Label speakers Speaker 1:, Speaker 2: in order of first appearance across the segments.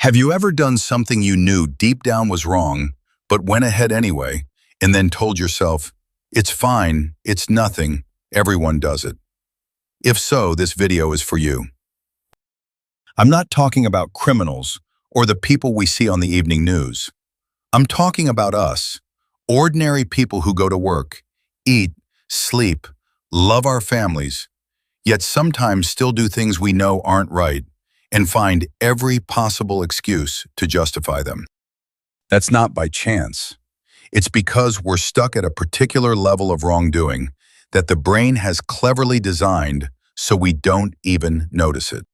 Speaker 1: Have you ever done something you knew deep down was wrong, but went ahead anyway, and then told yourself, it's fine, it's nothing, everyone does it? If so, this video is for you. I'm not talking about criminals or the people we see on the evening news. I'm talking about us, ordinary people who go to work, eat, sleep, love our families, yet sometimes still do things we know aren't right and find every possible excuse to justify them. That's not by chance. It's because we're stuck at a particular level of wrongdoing that the brain has cleverly designed so we don't even notice it.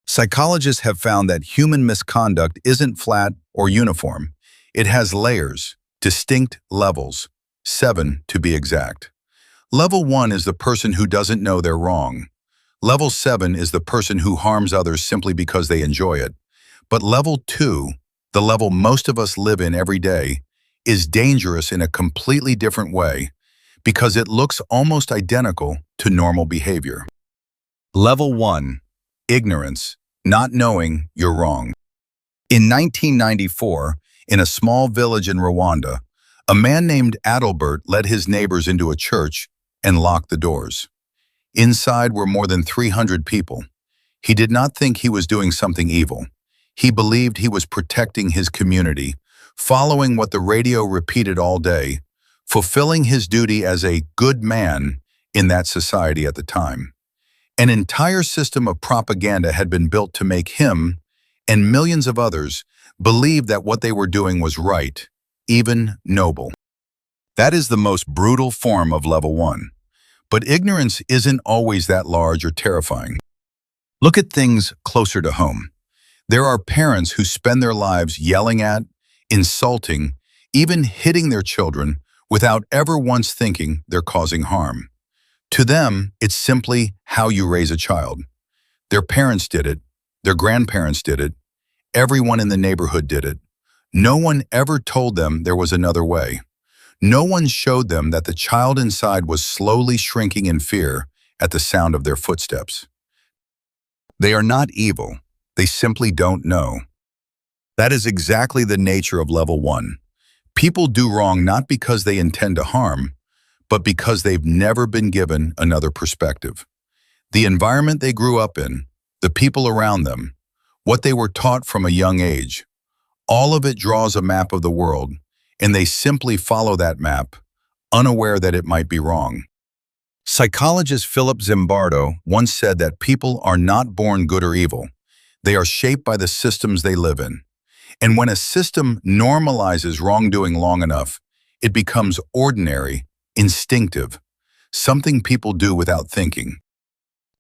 Speaker 1: Psychologists have found that human misconduct isn't flat or uniform. It has layers, distinct levels, 7 to be exact. Level 1 is the person who doesn't know they're wrong. Level 7 is the person who harms others simply because they enjoy it. But level 2, the level most of us live in every day, is dangerous in a completely different way because it looks almost identical to normal behavior. Level 1, ignorance, not knowing you're wrong. In 1994, in a small village in Rwanda, a man named Adalbert led his neighbors into a church and locked the doors. Inside were more than 300 people. He did not think he was doing something evil. He believed he was protecting his community, following what the radio repeated all day, fulfilling his duty as a good man in that society at the time. An entire system of propaganda had been built to make him, and millions of others, believe that what they were doing was right, even noble. That is the most brutal form of level 1. But ignorance isn't always that large or terrifying. Look at things closer to home. There are parents who spend their lives yelling at, insulting, even hitting their children without ever once thinking they're causing harm. To them, it's simply how you raise a child. Their parents did it, their grandparents did it, everyone in the neighborhood did it. No one ever told them there was another way. No one showed them that the child inside was slowly shrinking in fear at the sound of their footsteps. They are not evil. They simply don't know. That is exactly the nature of level 1. People do wrong not because they intend to harm, but because they've never been given another perspective. The environment they grew up in, the people around them, what they were taught from a young age, all of it draws a map of the world, and they simply follow that map, unaware that it might be wrong. Psychologist Philip Zimbardo once said that people are not born good or evil. They are shaped by the systems they live in. And when a system normalizes wrongdoing long enough, it becomes ordinary, instinctive, something people do without thinking.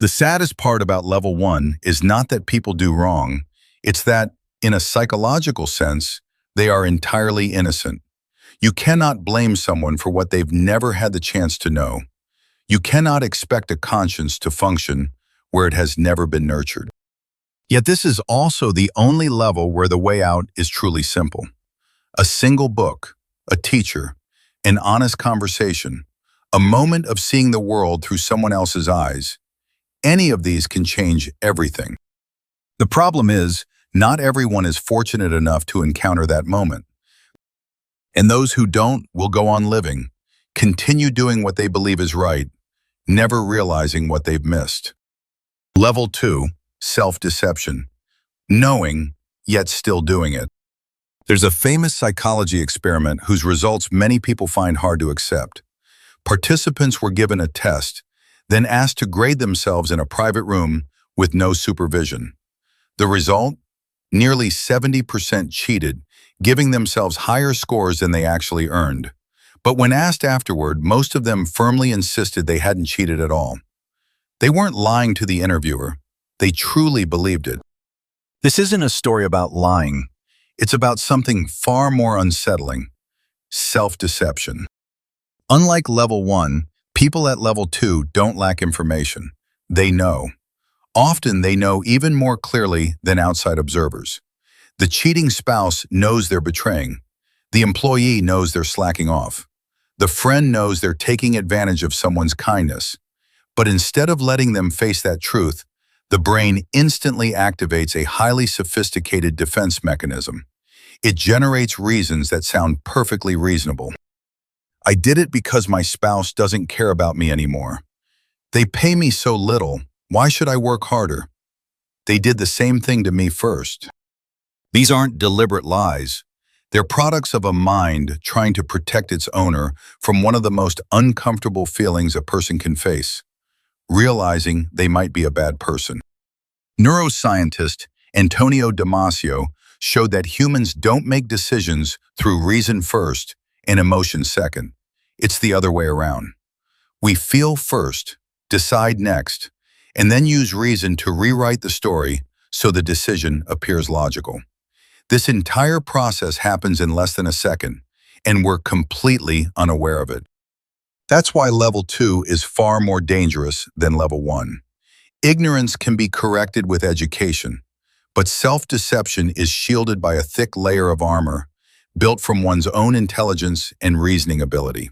Speaker 1: The saddest part about level 1 is not that people do wrong, it's that, in a psychological sense, they are entirely innocent. You cannot blame someone for what they've never had the chance to know. You cannot expect a conscience to function where it has never been nurtured. Yet this is also the only level where the way out is truly simple. A single book, a teacher, an honest conversation, a moment of seeing the world through someone else's eyes. Any of these can change everything. The problem is, not everyone is fortunate enough to encounter that moment. And those who don't will go on living, continue doing what they believe is right, never realizing what they've missed. Level 2, self-deception. Knowing, yet still doing it. There's a famous psychology experiment whose results many people find hard to accept. Participants were given a test, then asked to grade themselves in a private room with no supervision. The result? Nearly 70% cheated, giving themselves higher scores than they actually earned. But when asked afterward, most of them firmly insisted they hadn't cheated at all. They weren't lying to the interviewer. They truly believed it. This isn't a story about lying. It's about something far more unsettling: self-deception. Unlike level 1, people at level 2 don't lack information. They know. Often they know even more clearly than outside observers. The cheating spouse knows they're betraying. The employee knows they're slacking off. The friend knows they're taking advantage of someone's kindness. But instead of letting them face that truth, The brain instantly activates a highly sophisticated defense mechanism. It generates reasons that sound perfectly reasonable. I did it because my spouse doesn't care about me anymore. They pay me so little. Why should I work harder? They did the same thing to me first. These aren't deliberate lies. They're products of a mind trying to protect its owner from one of the most uncomfortable feelings a person can face, realizing they might be a bad person. Neuroscientist Antonio Damasio showed that humans don't make decisions through reason first and emotion second. It's the other way around. We feel first, decide next, and then use reason to rewrite the story so the decision appears logical. This entire process happens in less than a second, and we're completely unaware of it. That's why level 2 is far more dangerous than level 1. Ignorance can be corrected with education, but self-deception is shielded by a thick layer of armor built from one's own intelligence and reasoning ability.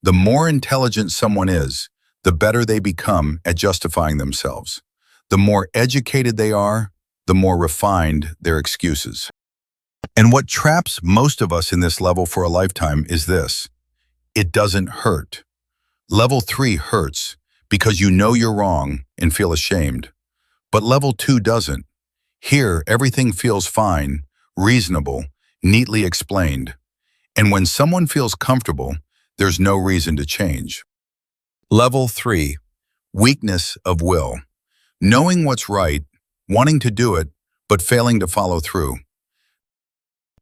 Speaker 1: The more intelligent someone is, the better they become at justifying themselves. The more educated they are, the more refined their excuses. And what traps most of us in this level for a lifetime is this: it doesn't hurt. Level 3 hurts because you know you're wrong and feel ashamed. But level 2 doesn't. Here, everything feels fine, reasonable, neatly explained. And when someone feels comfortable, there's no reason to change. Level 3, weakness of will. Knowing what's right, wanting to do it, but failing to follow through.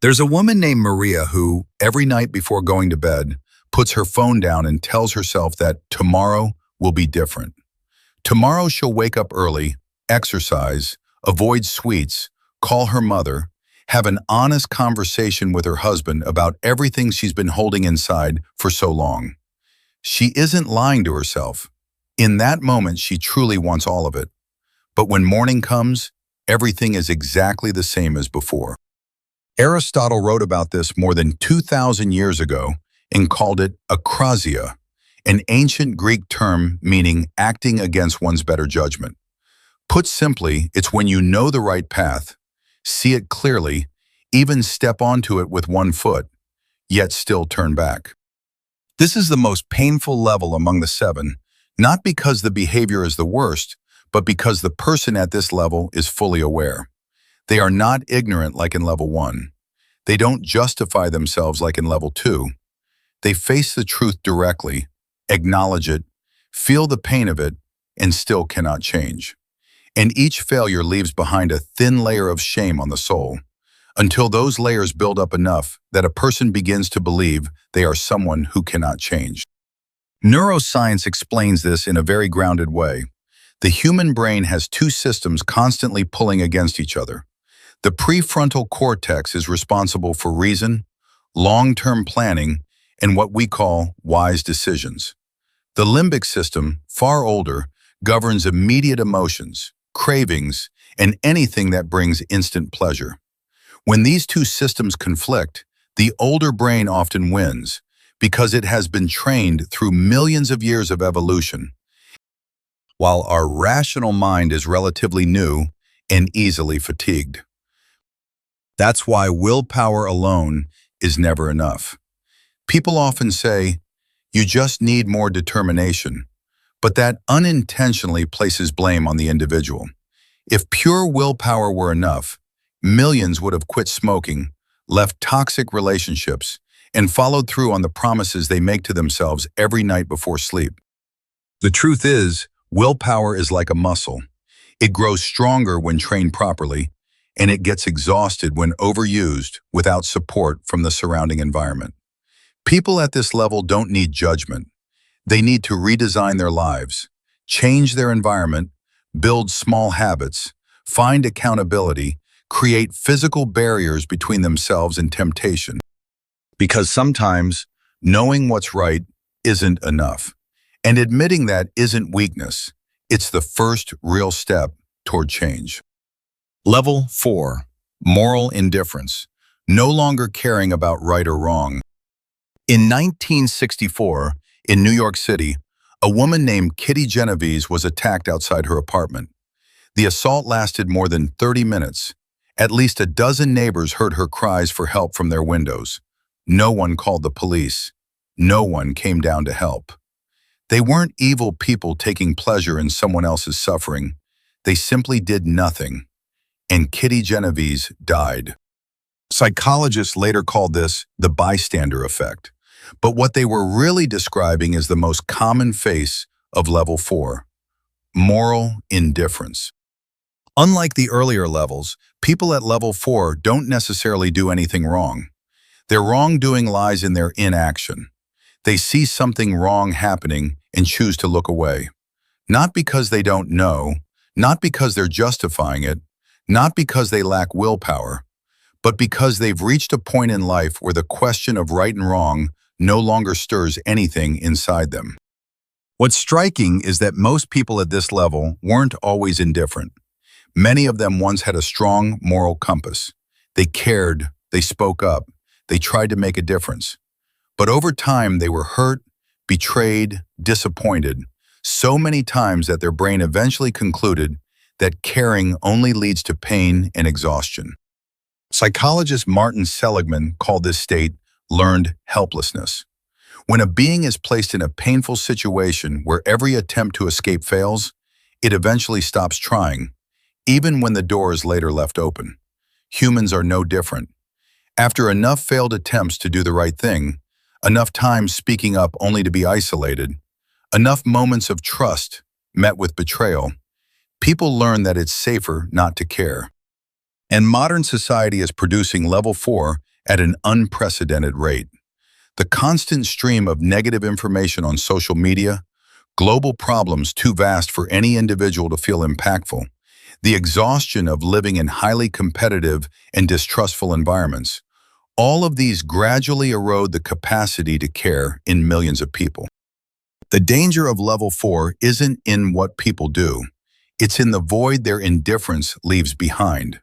Speaker 1: There's a woman named Maria who, every night before going to bed, puts her phone down and tells herself that tomorrow will be different. Tomorrow she'll wake up early, exercise, avoid sweets, call her mother, have an honest conversation with her husband about everything she's been holding inside for so long. She isn't lying to herself. In that moment, she truly wants all of it. But when morning comes, everything is exactly the same as before. Aristotle wrote about this more than 2,000 years ago and called it akrasia, an ancient Greek term meaning acting against one's better judgment. Put simply, it's when you know the right path, see it clearly, even step onto it with one foot, yet still turn back. This is the most painful level among the 7, not because the behavior is the worst, but because the person at this level is fully aware. They are not ignorant like in level 1. They don't justify themselves like in level 2. They face the truth directly, acknowledge it, feel the pain of it, and still cannot change. And each failure leaves behind a thin layer of shame on the soul, until those layers build up enough that a person begins to believe they are someone who cannot change. Neuroscience explains this in a very grounded way. The human brain has 2 systems constantly pulling against each other. The prefrontal cortex is responsible for reason, long-term planning, and what we call wise decisions. The limbic system, far older, governs immediate emotions, cravings, and anything that brings instant pleasure. When these 2 systems conflict, the older brain often wins because it has been trained through millions of years of evolution, while our rational mind is relatively new and easily fatigued. That's why willpower alone is never enough. People often say, you just need more determination, but that unintentionally places blame on the individual. If pure willpower were enough, millions would have quit smoking, left toxic relationships, and followed through on the promises they make to themselves every night before sleep. The truth is, willpower is like a muscle. It grows stronger when trained properly, and it gets exhausted when overused without support from the surrounding environment. People at this level don't need judgment. They need to redesign their lives, change their environment, build small habits, find accountability, create physical barriers between themselves and temptation. Because sometimes knowing what's right isn't enough. And admitting that isn't weakness. It's the first real step toward change. Level 4, moral indifference. No longer caring about right or wrong. In 1964, in New York City, a woman named Kitty Genovese was attacked outside her apartment. The assault lasted more than 30 minutes. At least a dozen neighbors heard her cries for help from their windows. No one called the police. No one came down to help. They weren't evil people taking pleasure in someone else's suffering. They simply did nothing. And Kitty Genovese died. Psychologists later called this the bystander effect. But what they were really describing is the most common face of level 4, moral indifference. Unlike the earlier levels, people at level 4 don't necessarily do anything wrong. Their wrongdoing lies in their inaction. They see something wrong happening and choose to look away. Not because they don't know, not because they're justifying it, not because they lack willpower, but because they've reached a point in life where the question of right and wrong no longer stirs anything inside them. What's striking is that most people at this level weren't always indifferent. Many of them once had a strong moral compass. They cared, they spoke up, they tried to make a difference. But over time, they were hurt, betrayed, disappointed, so many times that their brain eventually concluded that caring only leads to pain and exhaustion. Psychologist Martin Seligman called this state learned helplessness. When a being is placed in a painful situation where every attempt to escape fails, it eventually stops trying, even when the door is later left open. Humans are no different. After enough failed attempts to do the right thing, enough times speaking up only to be isolated, enough moments of trust met with betrayal, people learn that it's safer not to care. And modern society is producing level 4 at an unprecedented rate. The constant stream of negative information on social media, global problems too vast for any individual to feel impactful, the exhaustion of living in highly competitive and distrustful environments, all of these gradually erode the capacity to care in millions of people. The danger of level 4 isn't in what people do. It's in the void their indifference leaves behind.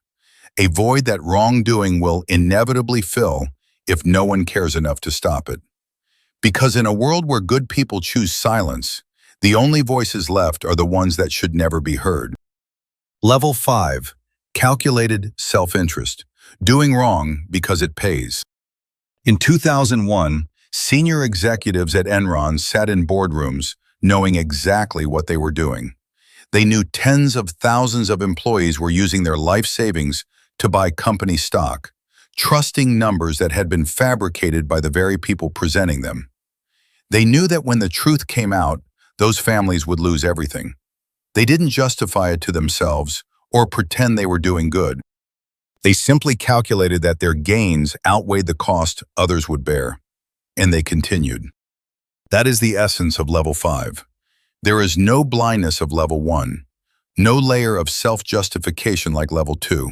Speaker 1: A void that wrongdoing will inevitably fill if no one cares enough to stop it. Because in a world where good people choose silence, the only voices left are the ones that should never be heard. Level 5, calculated self-interest, doing wrong because it pays. In 2001, senior executives at Enron sat in boardrooms knowing exactly what they were doing. They knew tens of thousands of employees were using their life savings to buy company stock, trusting numbers that had been fabricated by the very people presenting them. They knew that when the truth came out, those families would lose everything. They didn't justify it to themselves or pretend they were doing good. They simply calculated that their gains outweighed the cost others would bear, and they continued. That is the essence of level 5. There is no blindness of level 1, no layer of self-justification like level 2,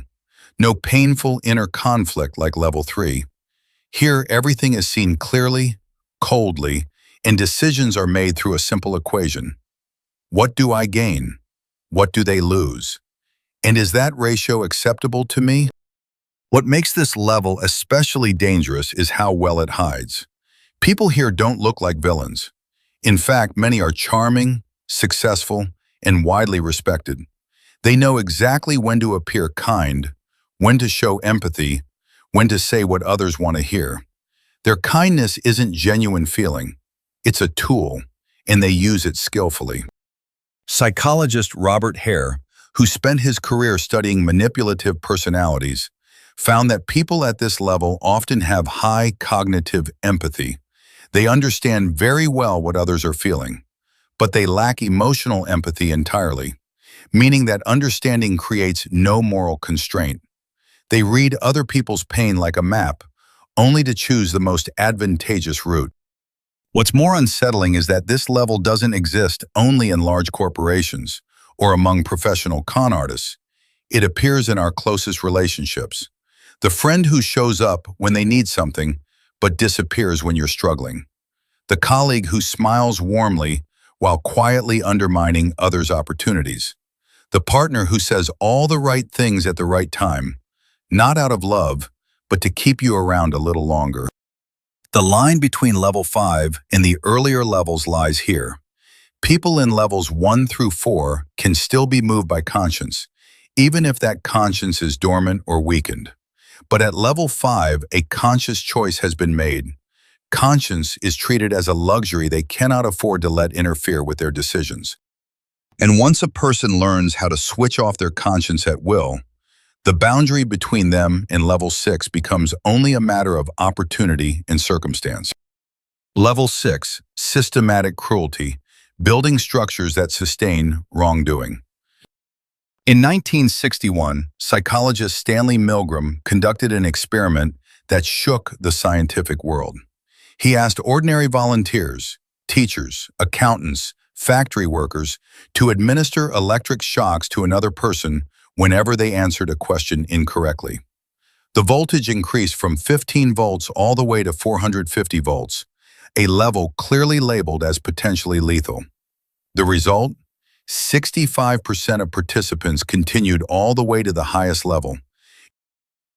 Speaker 1: no painful inner conflict like level 3. Here, everything is seen clearly, coldly, and decisions are made through a simple equation. What do I gain? What do they lose? And is that ratio acceptable to me? What makes this level especially dangerous is how well it hides. People here don't look like villains. In fact, many are charming, successful, and widely respected. They know exactly when to appear kind, when to show empathy, when to say what others want to hear. Their kindness isn't genuine feeling. It's a tool, and they use it skillfully. Psychologist Robert Hare, who spent his career studying manipulative personalities, found that people at this level often have high cognitive empathy. They understand very well what others are feeling, but they lack emotional empathy entirely, meaning that understanding creates no moral constraint. They read other people's pain like a map, only to choose the most advantageous route. What's more unsettling is that this level doesn't exist only in large corporations or among professional con artists. It appears in our closest relationships. The friend who shows up when they need something, but disappears when you're struggling. The colleague who smiles warmly while quietly undermining others' opportunities. The partner who says all the right things at the right time, not out of love, but to keep you around a little longer. The line between level 5 and the earlier levels lies here. People in levels 1 through 4 can still be moved by conscience, even if that conscience is dormant or weakened. But at level 5, a conscious choice has been made. Conscience is treated as a luxury they cannot afford to let interfere with their decisions. And once a person learns how to switch off their conscience at will, the boundary between them and level 6 becomes only a matter of opportunity and circumstance. Level 6, systematic cruelty, building structures that sustain wrongdoing. In 1961, psychologist Stanley Milgram conducted an experiment that shook the scientific world. He asked ordinary volunteers, teachers, accountants, factory workers to administer electric shocks to another person whenever they answered a question incorrectly. The voltage increased from 15 volts all the way to 450 volts, a level clearly labeled as potentially lethal. The result? 65% of participants continued all the way to the highest level,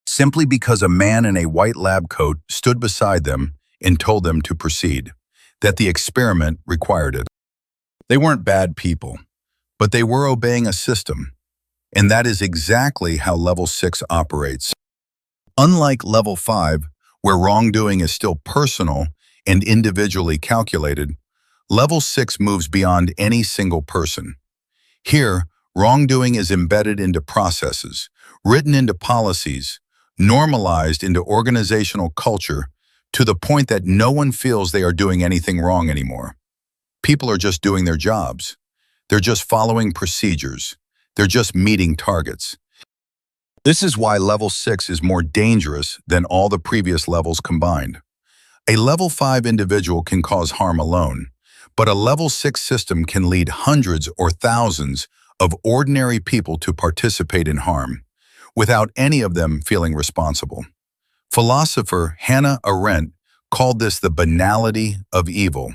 Speaker 1: simply because a man in a white lab coat stood beside them and told them to proceed, that the experiment required it. They weren't bad people, but they were obeying a system, and that is exactly how level 6 operates. Unlike level 5, where wrongdoing is still personal and individually calculated, level 6 moves beyond any single person. Here, wrongdoing is embedded into processes, written into policies, normalized into organizational culture, to the point that no one feels they are doing anything wrong anymore. People are just doing their jobs. They're just following procedures. They're just meeting targets. This is why level 6 is more dangerous than all the previous levels combined. A level 5 individual can cause harm alone, but a level 6 system can lead hundreds or thousands of ordinary people to participate in harm, without any of them feeling responsible. Philosopher Hannah Arendt called this the banality of evil.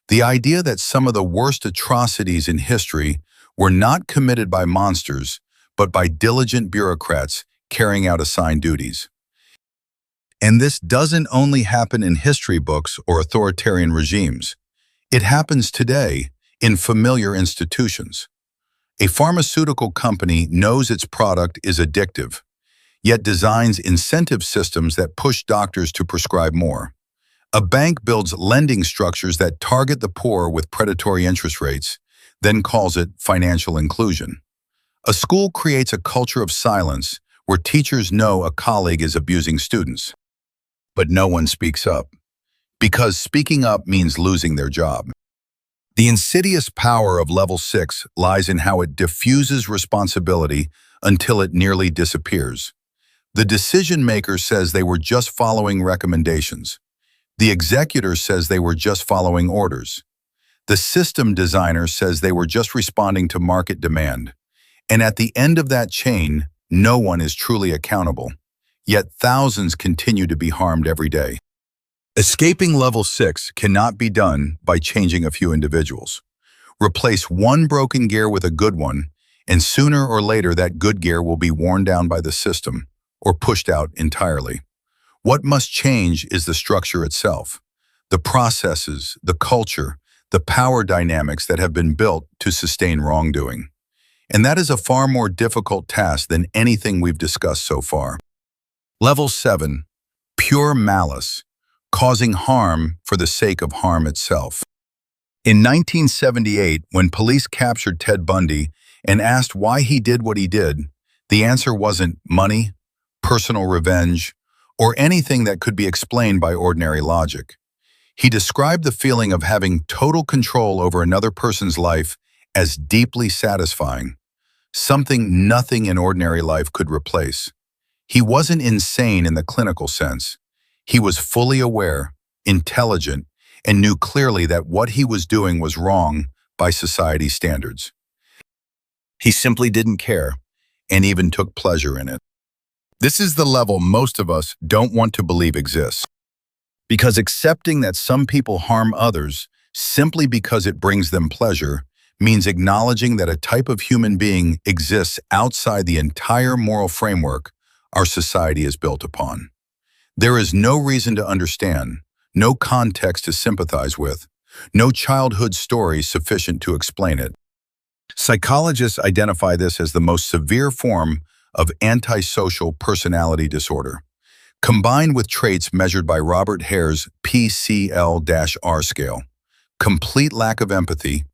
Speaker 1: The idea that some of the worst atrocities in history were not committed by monsters, but by diligent bureaucrats carrying out assigned duties. And this doesn't only happen in history books or authoritarian regimes. It happens today in familiar institutions. A pharmaceutical company knows its product is addictive, yet designs incentive systems that push doctors to prescribe more. A bank builds lending structures that target the poor with predatory interest rates, then calls it financial inclusion. A school creates a culture of silence where teachers know a colleague is abusing students. But no one speaks up, because speaking up means losing their job. The insidious power of level 6 lies in how it diffuses responsibility until it nearly disappears. The decision maker says they were just following recommendations. The executor says they were just following orders. The system designer says they were just responding to market demand. And at the end of that chain, no one is truly accountable. Yet thousands continue to be harmed every day. Escaping level 6 cannot be done by changing a few individuals. Replace one broken gear with a good one, and sooner or later that good gear will be worn down by the system or pushed out entirely. What must change is the structure itself, the processes, the culture, the power dynamics that have been built to sustain wrongdoing. And that is a far more difficult task than anything we've discussed so far. Level 7, pure malice, causing harm for the sake of harm itself. In 1978, when police captured Ted Bundy and asked why he did what he did, the answer wasn't money, personal revenge, or anything that could be explained by ordinary logic. He described the feeling of having total control over another person's life as deeply satisfying, something nothing in ordinary life could replace. He wasn't insane in the clinical sense. He was fully aware, intelligent, and knew clearly that what he was doing was wrong by society's standards. He simply didn't care, and even took pleasure in it. This is the level most of us don't want to believe exists. Because accepting that some people harm others simply because it brings them pleasure means acknowledging that a type of human being exists outside the entire moral framework our society is built upon. There is no reason to understand, no context to sympathize with, No childhood story sufficient to explain it. Psychologists identify this as the most severe form of antisocial personality disorder, combined with traits measured by Robert Hare's PCL-R scale. Complete lack of empathy,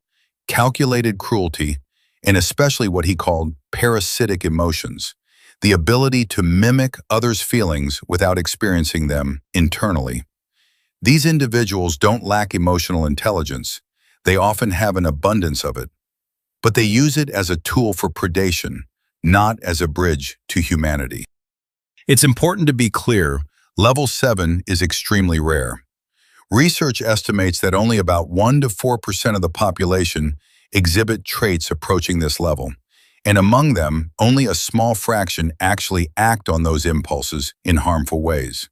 Speaker 1: calculated cruelty, and especially what he called parasitic emotions, the ability to mimic others' feelings without experiencing them internally. These individuals don't lack emotional intelligence. They often have an abundance of it, but they use it as a tool for predation, not as a bridge to humanity. It's important to be clear, level 7 is extremely rare. Research estimates that only about 1 to 4% of the population exhibit traits approaching this level, and among them, only a small fraction actually act on those impulses in harmful ways.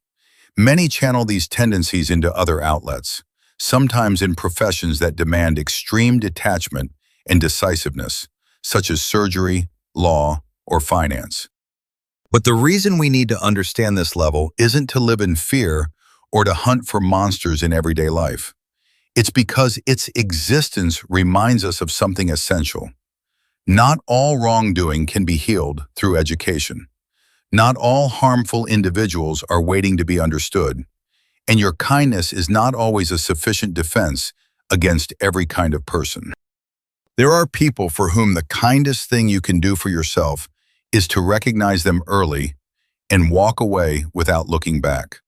Speaker 1: Many channel these tendencies into other outlets, sometimes in professions that demand extreme detachment and decisiveness, such as surgery, law, or finance. But the reason we need to understand this level isn't to live in fear or to hunt for monsters in everyday life. It's because its existence reminds us of something essential. Not all wrongdoing can be healed through education. Not all harmful individuals are waiting to be understood, and your kindness is not always a sufficient defense against every kind of person. There are people for whom the kindest thing you can do for yourself is to recognize them early and walk away without looking back.